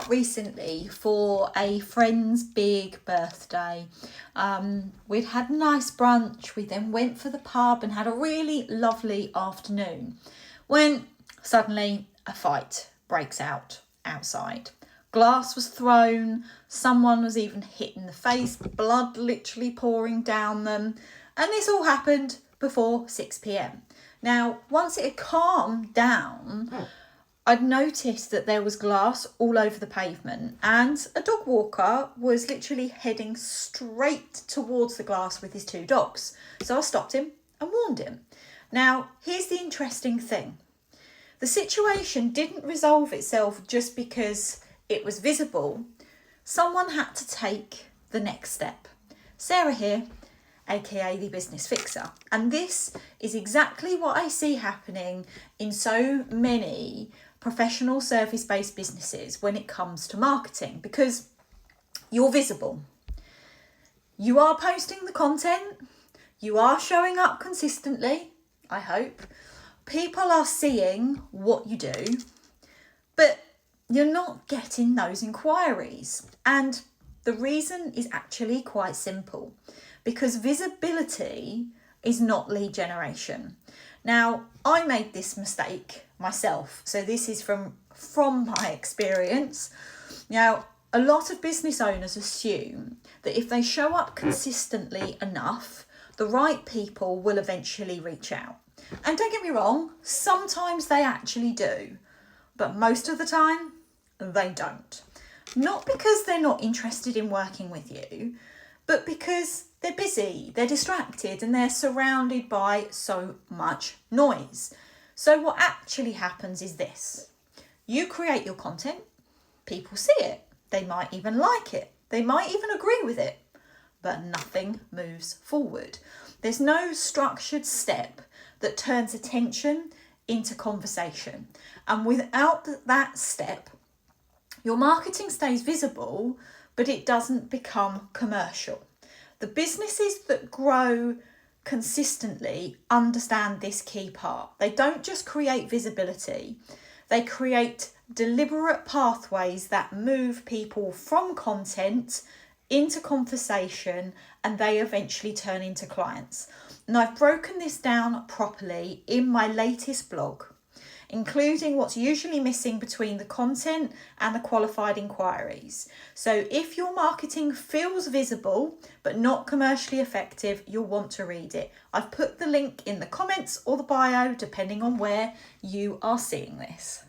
out recently for a friend's big birthday. We'd had a nice brunch. We then went for the pub and had a really lovely afternoon when suddenly a fight breaks out outside. Glass was thrown, someone was even hit in the face, blood literally pouring down them, and this all happened before 6 p.m. Now, once it had calmed down, I'd noticed that there was glass all over the pavement and a dog walker was literally heading straight towards the glass with his two dogs. So I stopped him and warned him. Now, here's the interesting thing. The situation didn't resolve itself just because it was visible. Someone had to take the next step. Sarah here, aka the Business Fixer. And this is exactly what I see happening in so many professional service-based businesses when it comes to marketing, because you're visible. You are posting the content. You are showing up consistently, I hope. People are seeing what you do, but you're not getting those inquiries. And the reason is actually quite simple, because visibility is not lead generation. Now, I made this mistake myself, so this is from my experience. Now, a lot of business owners assume that if they show up consistently enough, the right people will eventually reach out. And don't get me wrong, sometimes they actually do, but most of the time, they don't. Not because they're not interested in working with you, but because they're busy, they're distracted, and they're surrounded by so much noise. So what actually happens is this. You create your content, people see it, they might even like it, they might even agree with it, but nothing moves forward. There's no structured step that turns attention into conversation. And without that step, your marketing stays visible, but it doesn't become commercial. The businesses that grow consistently understand this key part. They don't just create visibility, they create deliberate pathways that move people from content into conversation, and they eventually turn into clients. And I've broken this down properly in my latest blog, including what's usually missing between the content and the qualified inquiries. So if your marketing feels visible but not commercially effective, you'll want to read it. I've put the link in the comments or the bio, depending on where you are seeing this.